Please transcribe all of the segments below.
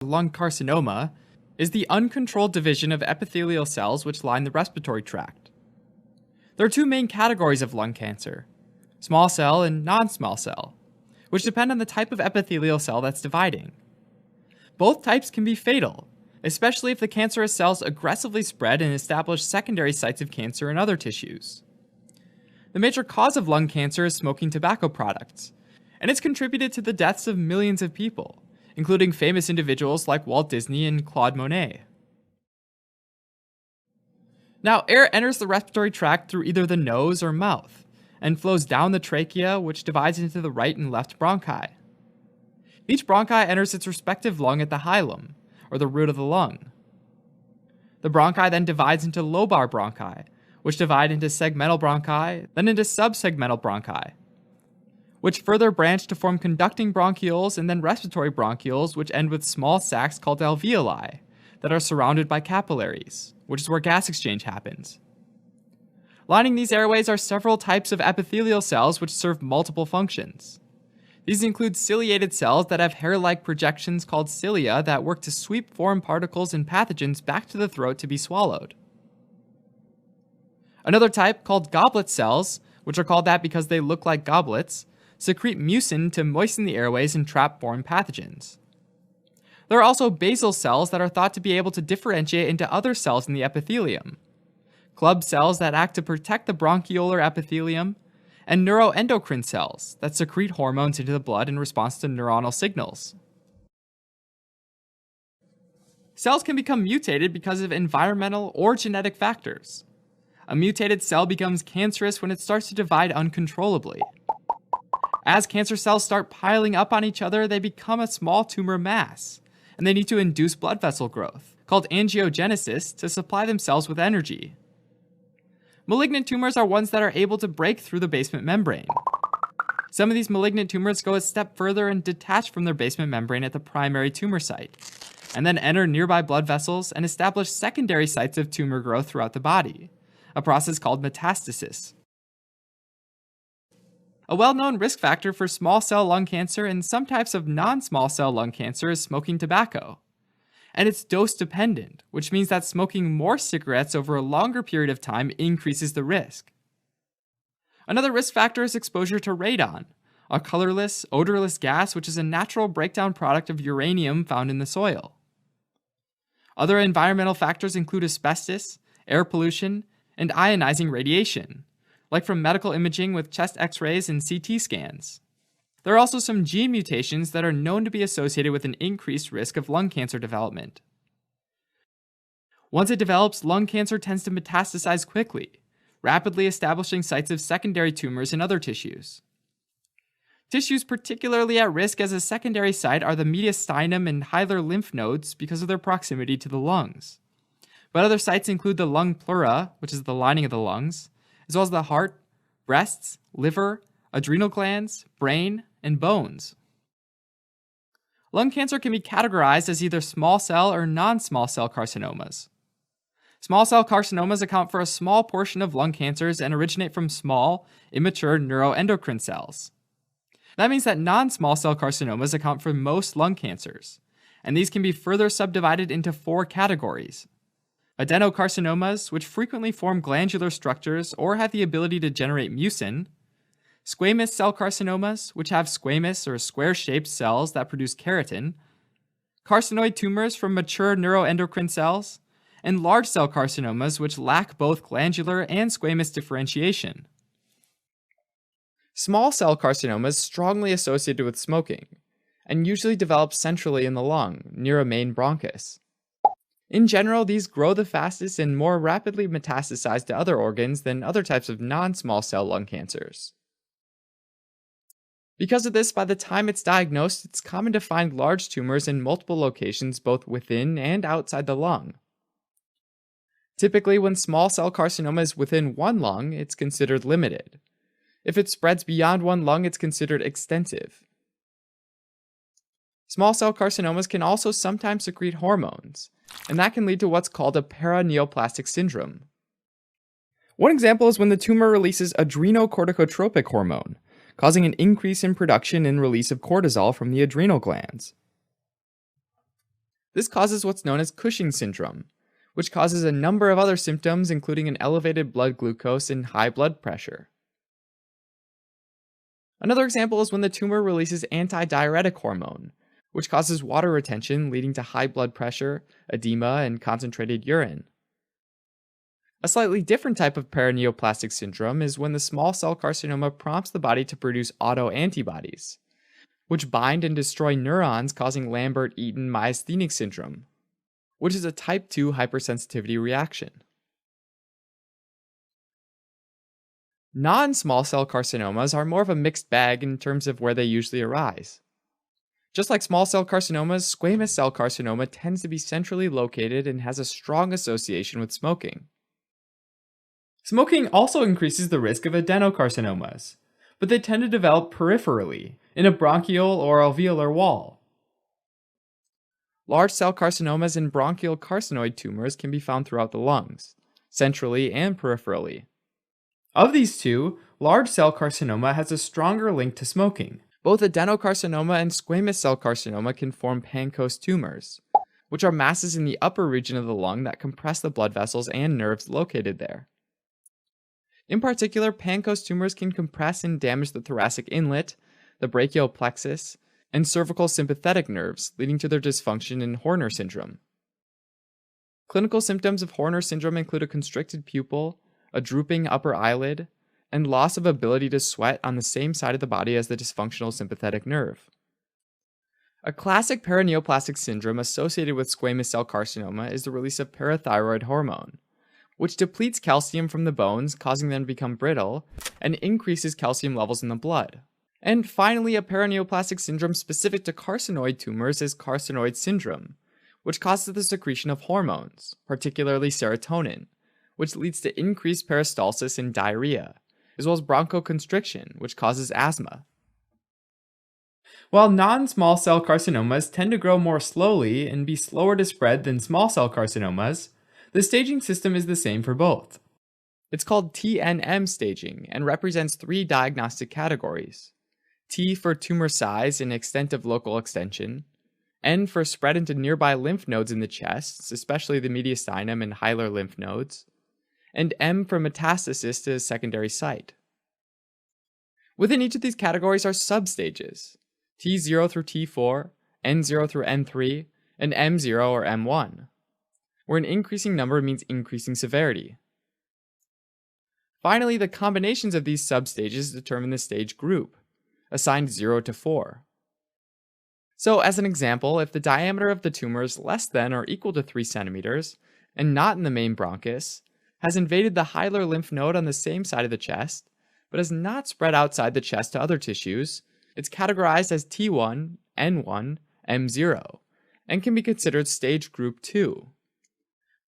Lung carcinoma is the uncontrolled division of epithelial cells which line the respiratory tract. There are two main categories of lung cancer, small cell and non-small cell, which depend on the type of epithelial cell that's dividing. Both types can be fatal, especially if the cancerous cells aggressively spread and establish secondary sites of cancer in other tissues. The major cause of lung cancer is smoking tobacco products, and it's contributed to the deaths of millions of people, including famous individuals like Walt Disney and Claude Monet. Now, air enters the respiratory tract through either the nose or mouth, and flows down the trachea, which divides into the right and left bronchi. Each bronchi enters its respective lung at the hilum, or the root of the lung. The bronchi then divides into lobar bronchi, which divide into segmental bronchi, then into subsegmental bronchi, which further branch to form conducting bronchioles and then respiratory bronchioles, which end with small sacs called alveoli that are surrounded by capillaries, which is where gas exchange happens. Lining these airways are several types of epithelial cells which serve multiple functions. These include ciliated cells that have hair-like projections called cilia that work to sweep foreign particles and pathogens back to the throat to be swallowed. Another type, called goblet cells, which are called that because they look like goblets, secrete mucin to moisten the airways and trap foreign pathogens. There are also basal cells that are thought to be able to differentiate into other cells in the epithelium, club cells that act to protect the bronchiolar epithelium, and neuroendocrine cells that secrete hormones into the blood in response to neuronal signals. Cells can become mutated because of environmental or genetic factors. A mutated cell becomes cancerous when it starts to divide uncontrollably. As cancer cells start piling up on each other, they become a small tumor mass, and they need to induce blood vessel growth, called angiogenesis, to supply themselves with energy. Malignant tumors are ones that are able to break through the basement membrane. Some of these malignant tumors go a step further and detach from their basement membrane at the primary tumor site, and then enter nearby blood vessels and establish secondary sites of tumor growth throughout the body, a process called metastasis. A well-known risk factor for small cell lung cancer and some types of non-small cell lung cancer is smoking tobacco. And it's dose-dependent, which means that smoking more cigarettes over a longer period of time increases the risk. Another risk factor is exposure to radon, a colorless, odorless gas which is a natural breakdown product of uranium found in the soil. Other environmental factors include asbestos, air pollution, and ionizing radiation, like from medical imaging with chest x-rays and CT scans. There are also some gene mutations that are known to be associated with an increased risk of lung cancer development. Once it develops, lung cancer tends to metastasize quickly, rapidly establishing sites of secondary tumors in other tissues. Tissues particularly at risk as a secondary site are the mediastinum and hilar lymph nodes because of their proximity to the lungs. But other sites include the lung pleura, which is the lining of the lungs, as well as the heart, breasts, liver, adrenal glands, brain, and bones. Lung cancer can be categorized as either small cell or non-small cell carcinomas. Small cell carcinomas account for a small portion of lung cancers and originate from small, immature neuroendocrine cells. That means that non-small cell carcinomas account for most lung cancers, and these can be further subdivided into 4 categories. Adenocarcinomas, which frequently form glandular structures or have the ability to generate mucin. Squamous cell carcinomas, which have squamous or square-shaped cells that produce keratin. Carcinoid tumors from mature neuroendocrine cells. And large cell carcinomas, which lack both glandular and squamous differentiation. Small cell carcinomas strongly associated with smoking, and usually develop centrally in the lung, near a main bronchus. In general, these grow the fastest and more rapidly metastasize to other organs than other types of non-small cell lung cancers. Because of this, by the time it's diagnosed, it's common to find large tumors in multiple locations both within and outside the lung. Typically, when small cell carcinoma is within one lung, it's considered limited. If it spreads beyond one lung, it's considered extensive. Small cell carcinomas can also sometimes secrete hormones, and that can lead to what's called a paraneoplastic syndrome. One example is when the tumor releases adrenocorticotropic hormone, causing an increase in production and release of cortisol from the adrenal glands. This causes what's known as Cushing syndrome, which causes a number of other symptoms, including an elevated blood glucose and high blood pressure. Another example is when the tumor releases antidiuretic hormone, which causes water retention, leading to high blood pressure, edema, and concentrated urine. A slightly different type of paraneoplastic syndrome is when the small cell carcinoma prompts the body to produce autoantibodies, which bind and destroy neurons, causing Lambert-Eaton myasthenic syndrome, which is a type 2 hypersensitivity reaction. Non-small cell carcinomas are more of a mixed bag in terms of where they usually arise. Just like small cell carcinomas, squamous cell carcinoma tends to be centrally located and has a strong association with smoking. Smoking also increases the risk of adenocarcinomas, but they tend to develop peripherally, in a bronchial or alveolar wall. Large cell carcinomas and bronchial carcinoid tumors can be found throughout the lungs, centrally and peripherally. Of these two, large cell carcinoma has a stronger link to smoking. Both adenocarcinoma and squamous cell carcinoma can form Pancoast tumors, which are masses in the upper region of the lung that compress the blood vessels and nerves located there. In particular, Pancoast tumors can compress and damage the thoracic inlet, the brachial plexus, and cervical sympathetic nerves, leading to their dysfunction in Horner syndrome. Clinical symptoms of Horner syndrome include a constricted pupil, a drooping upper eyelid, and loss of ability to sweat on the same side of the body as the dysfunctional sympathetic nerve. A classic paraneoplastic syndrome associated with squamous cell carcinoma is the release of parathyroid hormone, which depletes calcium from the bones, causing them to become brittle, and increases calcium levels in the blood. And finally, a paraneoplastic syndrome specific to carcinoid tumors is carcinoid syndrome, which causes the secretion of hormones, particularly serotonin, which leads to increased peristalsis and diarrhea, as well as bronchoconstriction, which causes asthma. While non-small cell carcinomas tend to grow more slowly and be slower to spread than small cell carcinomas, the staging system is the same for both. It's called TNM staging and represents 3 diagnostic categories: T for tumor size and extent of local extension, N for spread into nearby lymph nodes in the chest, especially the mediastinum and hilar lymph nodes, and M for metastasis to a secondary site. Within each of these categories are substages: T0 through T4, N0 through N3, and M0 or M1, where an increasing number means increasing severity. Finally, the combinations of these substages determine the stage group, assigned 0 to 4. So, as an example, if the diameter of the tumor is less than or equal to 3 centimeters, and not in the main bronchus, has invaded the hilar lymph node on the same side of the chest, but has not spread outside the chest to other tissues, it's categorized as T1, N1, M0, and can be considered stage group 2.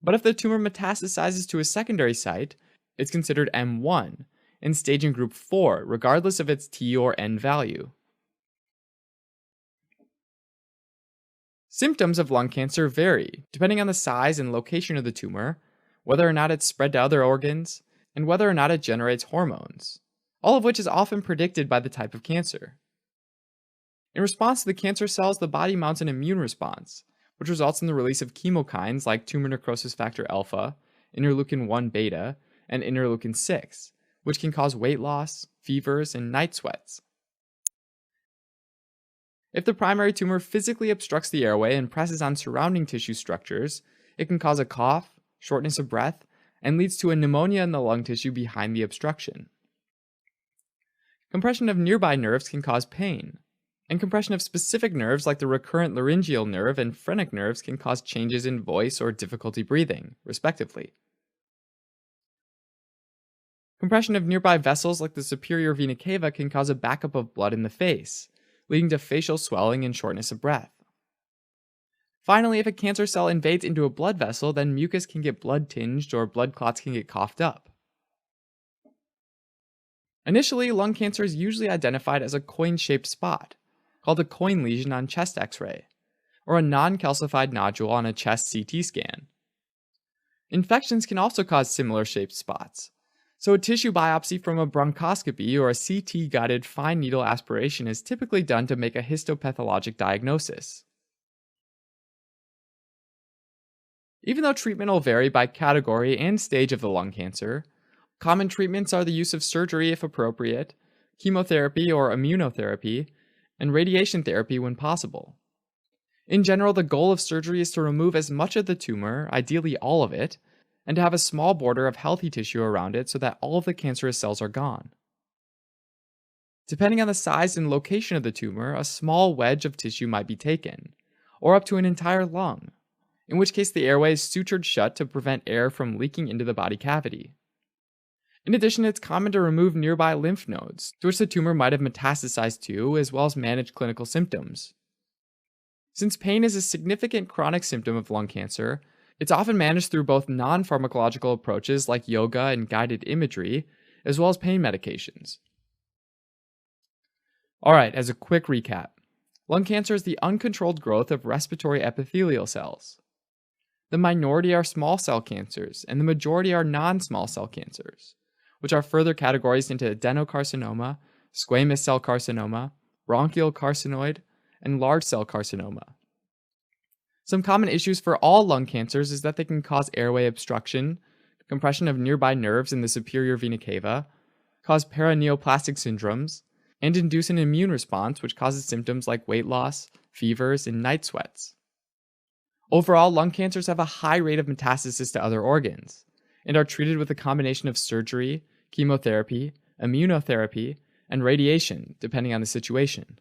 But if the tumor metastasizes to a secondary site, it's considered M1, and staging group 4, regardless of its T or N value. Symptoms of lung cancer vary, depending on the size and location of the tumor, whether or not it's spread to other organs, and whether or not it generates hormones, all of which is often predicted by the type of cancer. In response to the cancer cells, the body mounts an immune response, which results in the release of chemokines like tumor necrosis factor alpha, interleukin 1 beta, and interleukin 6, which can cause weight loss, fevers, and night sweats. If the primary tumor physically obstructs the airway and presses on surrounding tissue structures, it can cause a cough, shortness of breath, and leads to a pneumonia in the lung tissue behind the obstruction. Compression of nearby nerves can cause pain, and compression of specific nerves like the recurrent laryngeal nerve and phrenic nerves can cause changes in voice or difficulty breathing, respectively. Compression of nearby vessels like the superior vena cava can cause a backup of blood in the face, leading to facial swelling and shortness of breath. Finally, if a cancer cell invades into a blood vessel, then mucus can get blood-tinged or blood clots can get coughed up. Initially, lung cancer is usually identified as a coin-shaped spot, called a coin lesion on chest X-ray, or a non-calcified nodule on a chest CT scan. Infections can also cause similar shaped spots, so a tissue biopsy from a bronchoscopy or a CT-guided fine needle aspiration is typically done to make a histopathologic diagnosis. Even though treatment will vary by category and stage of the lung cancer, common treatments are the use of surgery if appropriate, chemotherapy or immunotherapy, and radiation therapy when possible. In general, the goal of surgery is to remove as much of the tumor, ideally all of it, and to have a small border of healthy tissue around it so that all of the cancerous cells are gone. Depending on the size and location of the tumor, a small wedge of tissue might be taken, or up to an entire lung, in which case the airway is sutured shut to prevent air from leaking into the body cavity. In addition, it's common to remove nearby lymph nodes, to which the tumor might have metastasized to, as well as manage clinical symptoms. Since pain is a significant chronic symptom of lung cancer, it's often managed through both non-pharmacological approaches like yoga and guided imagery, as well as pain medications. Alright, as a quick recap, lung cancer is the uncontrolled growth of respiratory epithelial cells. The minority are small cell cancers, and the majority are non-small cell cancers, which are further categorized into adenocarcinoma, squamous cell carcinoma, bronchial carcinoid, and large cell carcinoma. Some common issues for all lung cancers is that they can cause airway obstruction, compression of nearby nerves in the superior vena cava, cause paraneoplastic syndromes, and induce an immune response which causes symptoms like weight loss, fevers, and night sweats. Overall, lung cancers have a high rate of metastasis to other organs, and are treated with a combination of surgery, chemotherapy, immunotherapy, and radiation, depending on the situation.